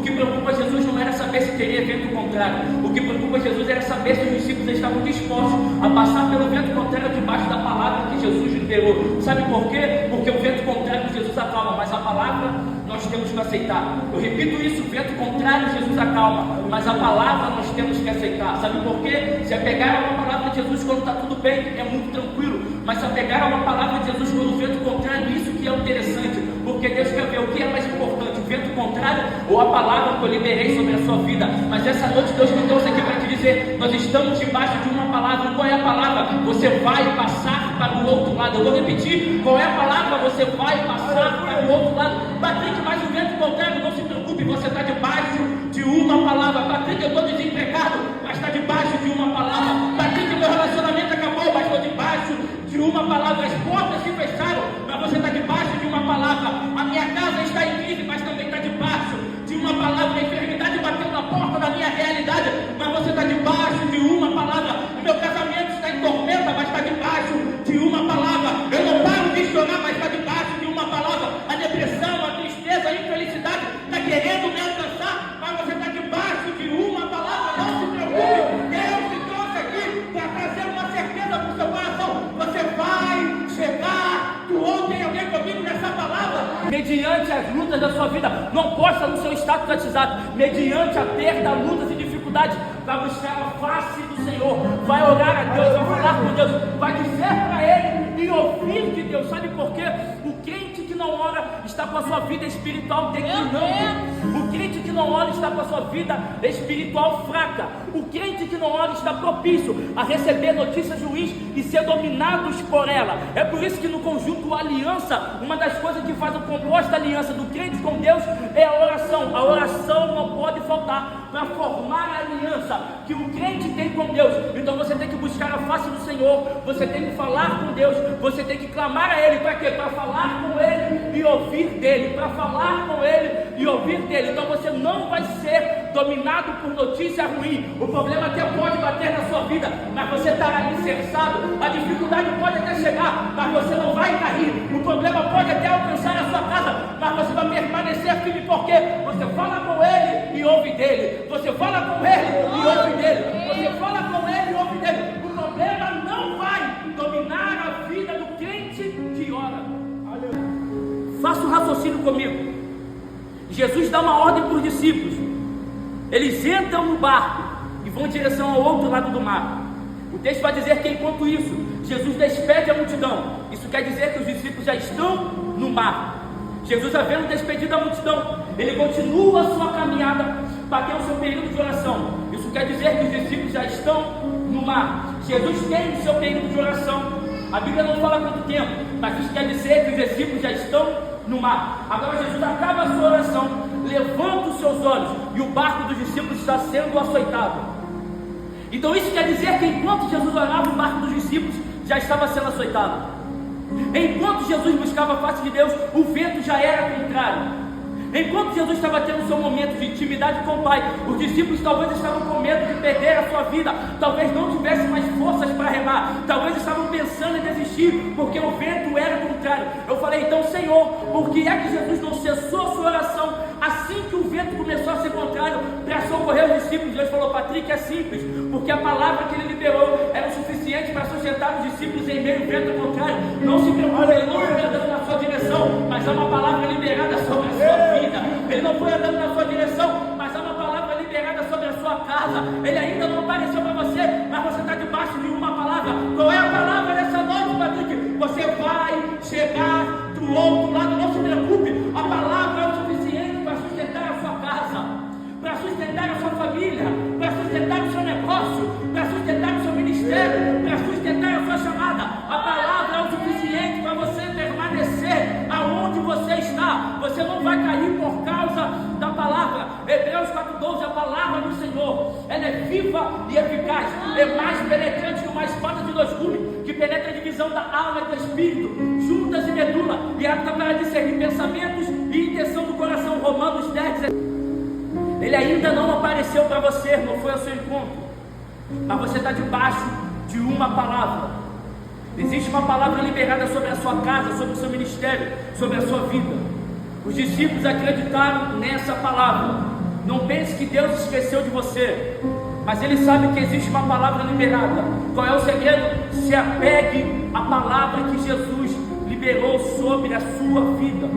O que preocupa Jesus não era saber se teria vento contrário. O que preocupa Jesus era saber se os discípulos estavam dispostos a passar pelo vento contrário debaixo da palavra que Jesus liberou. Sabe por quê? Porque o vento contrário Jesus acalma, mas a palavra nós temos que aceitar. Eu repito isso, o vento contrário Jesus acalma, mas a palavra nós temos que aceitar. Sabe por quê? Se apegar a uma palavra de Jesus quando está tudo bem, é muito tranquilo. Mas se apegar a uma palavra de Jesus quando o vento contrário, isso que é interessante. Porque Deus quer ver o que é mais importante, o vento contrário ou a palavra que eu liberei sobre a sua vida. Mas essa noite Deus me trouxe aqui para te dizer, nós estamos debaixo de uma palavra. Qual é a palavra? Você vai passar para o outro lado. Eu vou repetir, qual é a palavra? Você vai passar para o outro lado. Patrick, mas o vento contrário, não se preocupe, você está debaixo de uma palavra. Patrick, eu estou desempregado, mas está debaixo de uma palavra. Patrick, meu relacionamento acabou, mas estou debaixo de uma palavra. As portas se fecharam, mas você está debaixo de uma palavra. A minha casa está em crise, mas também está debaixo de uma palavra. A enfermidade bateu na porta da minha realidade, mas você está debaixo de uma palavra. O meu casamento está em tormenta, mas está debaixo de uma palavra. Eu não paro de chorar, mas está debaixo de uma palavra. A depressão, a tristeza, a infelicidade está querendo me alcançar, mas você está debaixo de uma palavra. Não se preocupe, Deus te trouxe aqui para trazer uma certeza para o seu coração. Você vai chegar do outro. Tem alguém comigo nessa palavra? Mediante as lutas da sua vida, não posta no seu status do WhatsApp, mediante a perda, lutas e dificuldades, vai buscar a face do Senhor, vai orar a Deus, vai falar com Deus, vai dizer para Ele e ouvir de Deus. Sabe por quê? O crente que não ora está com a sua vida espiritual declinando. O crente que não ora está com a sua vida espiritual fraca. O crente que não ora está propício a receber notícias ruins e ser dominados por ela. É por isso que no conjunto aliança, uma das coisas que faz o composto da aliança do crente com Deus é a oração. A oração não pode faltar para formar a aliança que o crente tem com Deus. Então você tem que buscar a face do Senhor, você tem que falar com Deus, você tem que clamar a Ele. Para quê? Para falar com Ele e ouvir dEle. Para falar com Ele e ouvir dEle. Então você não vai ser dominado por notícia ruim. O problema até pode bater na sua vida, mas você estará alicerçado. A dificuldade pode até chegar, mas você não vai cair. O problema pode até alcançar a sua casa, mas você vai permanecer firme, porque você fala com Ele e ouve dEle. Você fala com Ele e ouve dEle. Você fala com Ele e ouve dEle. O problema não vai dominar a vida do crente que ora. Faça um raciocínio comigo. Jesus dá uma ordem para os discípulos. Eles entram no barco e vão em direção ao outro lado do mar. O texto vai dizer que enquanto isso, Jesus despede a multidão. Isso quer dizer que os discípulos já estão no mar. Jesus, havendo despedido a multidão, ele continua a sua caminhada para ter o seu período de oração. Isso quer dizer que os discípulos já estão no mar. Jesus tem o seu período de oração. A Bíblia não fala quanto tempo, mas isso quer dizer que os discípulos já estão no mar. Agora Jesus acaba a sua oração, levanta os seus olhos e o barco dos discípulos está sendo açoitado. Então isso quer dizer que enquanto Jesus orava, o barco dos discípulos já estava sendo açoitado. Enquanto Jesus buscava a face de Deus, o vento já era contrário. Enquanto Jesus estava tendo seu momento de intimidade com o Pai, os discípulos talvez estavam com medo de perder a sua vida, talvez não tivessem mais forças para remar, talvez estavam pensando em desistir, porque o vento era contrário. Eu falei, então Senhor, por que é que Jesus não cessou a sua oração assim que o vento começou a ser contrário para socorrer os discípulos? Deus falou, Patrick, é simples, porque a palavra que ele liberou era o suficiente para sustentar os discípulos em meio ao vento contrário. Não se preocupe, ele não foi andando na sua direção, mas há uma palavra liberada sobre a sua vida. Ele não foi andando na sua direção, mas há uma palavra liberada sobre a sua casa. Ele ainda não apareceu para você, mas você está debaixo de uma palavra. Qual é a palavra dessa noite, Patrick? Você vai chegar do outro lado, não se preocupe. A palavra é o suficiente para sustentar a sua casa, para sustentar a sua família, para sustentar o seu negócio, para sustentar o seu ministério, para sustentar a sua chamada. A palavra é o suficiente para você permanecer aonde você está. Você não vai cair por causa da palavra. Hebreus 4:12, a palavra do Senhor, ela é viva e eficaz, é mais penetrante que uma espada de dois gumes, que penetra a divisão da alma e do espírito, juntas e medula, e apta para discernir pensamentos e intenção do coração. Romanos 10. Ele ainda não apareceu para você, não foi ao seu encontro, mas você está debaixo de uma palavra. Existe uma palavra liberada sobre a sua casa, sobre o seu ministério, sobre a sua vida. Os discípulos acreditaram nessa palavra. Não pense que Deus esqueceu de você, mas Ele sabe que existe uma palavra liberada. Qual é o segredo? Se apegue à palavra que Jesus liberou sobre a sua vida.